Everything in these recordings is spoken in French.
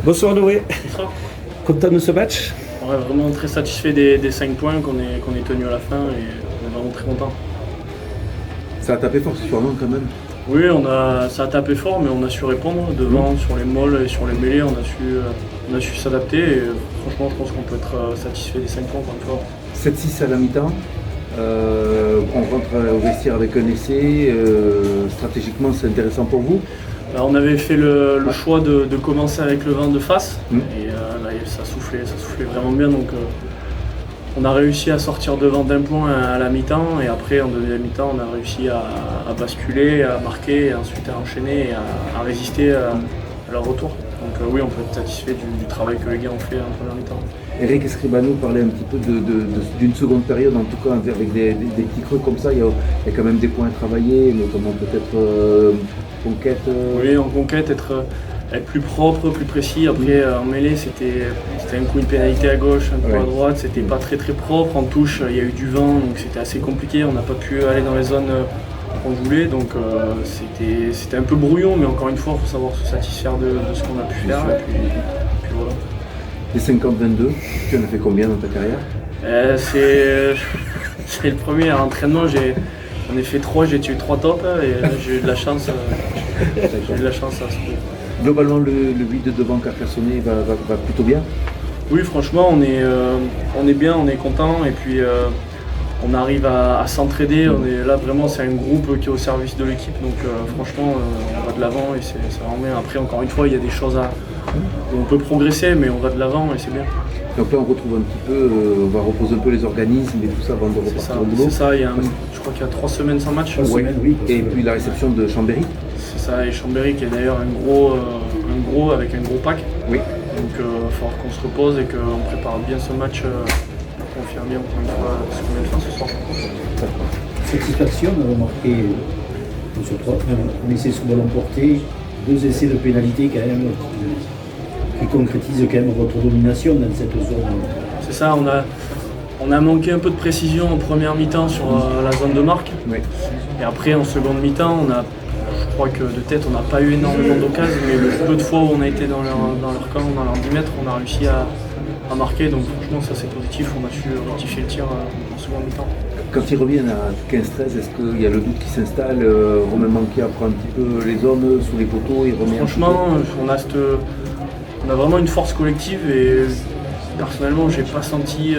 Bonsoir Noé, Bonsoir. content de ce match? On est vraiment très satisfait des 5 points qu'on est tenu à la fin et on est vraiment très content. Ça a tapé fort ce soir, non, quand même? Oui, ça a tapé fort, mais on a su répondre devant, sur les molles et sur les mêlées, on a su s'adapter et franchement, je pense qu'on peut être satisfait des 5 points encore une fois. 7-6 à la mi-temps. On rentre au vestiaire avec un essai. Stratégiquement, c'est intéressant pour vous? Là, on avait fait le choix de commencer avec le vent de face et là, ça soufflait vraiment bien. Donc, on a réussi à sortir devant d'un point à la mi-temps et après en deuxième mi-temps on a réussi à basculer, à marquer et ensuite à enchaîner et à résister à leur retour. Donc oui, on peut être satisfait du travail que les gars ont fait en première mi-temps. Eric Escribano parlait un petit peu d'une seconde période, en tout cas avec des petits creux comme ça. Il y a quand même des points à travailler, notamment peut-être conquête. Oui, en conquête, être plus propre, plus précis. Après, en mêlée, c'était un coup, une pénalité à gauche, un coup à droite. C'était pas très propre. En touche, il y a eu du vent, donc c'était assez compliqué. On n'a pas pu aller dans les zones qu'on voulait. Donc c'était un peu brouillon, mais encore une fois, il faut savoir se satisfaire de ce qu'on a pu faire. Et puis voilà. Les 50-22, tu en as fait combien dans ta carrière? C'est le premier entraînement. J'en ai fait 3, j'ai tué 3 tops et j'ai eu de la chance. J'ai eu de la chance à ce moment. Globalement, le 8 de devant Carcassonne va plutôt bien? Oui, franchement, on est bien, on est content et puis on arrive à s'entraider. On est là vraiment, c'est un groupe qui est au service de l'équipe, donc franchement, on va de l'avant et c'est vraiment bien. Après, encore une fois, il y a des choses où on peut progresser, mais on va de l'avant et c'est bien. Donc là, on retrouve un petit peu, on va reposer un peu les organismes et tout ça avant de repartir au boulot. C'est ça, je crois qu'il y a 3 semaines sans match. Oui. Et puis la réception de Chambéry. C'est ça, et Chambéry qui est d'ailleurs un gros avec un gros pack. Oui. Donc il va falloir qu'on se repose et qu'on prépare bien ce match pour confirmer encore une fois ce qu'on vient de faire ce soir. Satisfaction d'avoir marqué sur 3, un essai sur ballon porté, 2 essais de pénalité quand même qui concrétisent quand même votre domination dans cette zone. C'est ça, on a manqué un peu de précision en première mi-temps sur la zone de marque. Oui. Et après en seconde mi-temps, je crois que de tête on n'a pas eu énormément d'occasions, mais le peu de fois où on a été dans leur camp, dans leurs 10 mètres, on a réussi à marquer. Donc franchement ça c'est positif, on a su rectifier le tir en seconde mi-temps. Quand ils reviennent à 15-13, est-ce qu'il y a le doute qui s'installe? Romain Manquet apprend un petit peu les hommes sous les poteaux, il remet. Franchement, on a vraiment une force collective et personnellement, j'ai pas senti,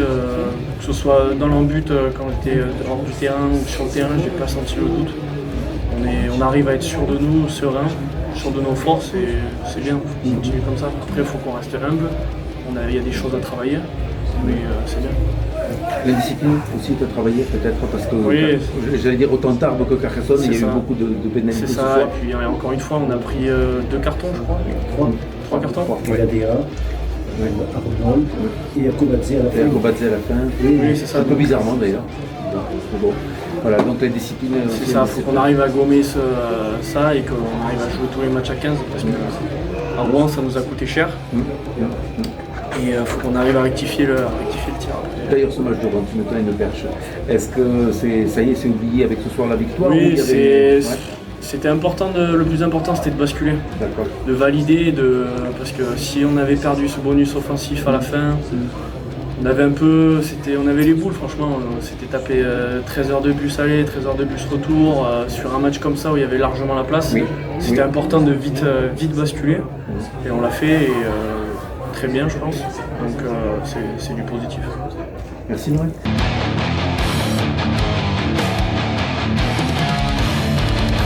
que ce soit dans l'embut quand j'étais hors du terrain ou sur le terrain, j'ai pas senti le doute. On arrive à être sûr de nous, serein, sûr de nos forces et c'est bien, il faut continuer comme ça. Après, il faut qu'on reste humble, il y a des choses à travailler, mais c'est bien. La discipline aussi, tu as travaillé peut-être parce que, oui, j'allais dire autant Tarbes que Carcassonne, il y a eu beaucoup de pénalités. C'est ça, et puis encore une fois, on a pris 2 cartons, je crois. 3 cartons. Gadea, Arnold et Akobadze à la fin. Akobadze à la fin. Oui, c'est ça. Un peu bizarrement d'ailleurs. Bon. Voilà, donc la discipline. C'est ça, il faut qu'on arrive à gommer ça et qu'on arrive à jouer tous les matchs à 15 parce qu'à Rouen, ça nous a coûté cher. Et il faut qu'on arrive à rectifier le tir. D'ailleurs, ce match de Rouen, tu me tends une perche. Est-ce que ça y est, c'est oublié avec ce soir la victoire? Oui, c'était important. Le plus important, c'était de basculer, de valider, parce que si on avait perdu ce bonus offensif à la fin, on avait les boules. Franchement, c'était tapé 13 heures de bus aller, 13 heures de bus retour sur un match comme ça où il y avait largement la place. C'était important de vite basculer et on l'a fait. Et, très bien, je pense. Donc c'est du positif. Merci Noël.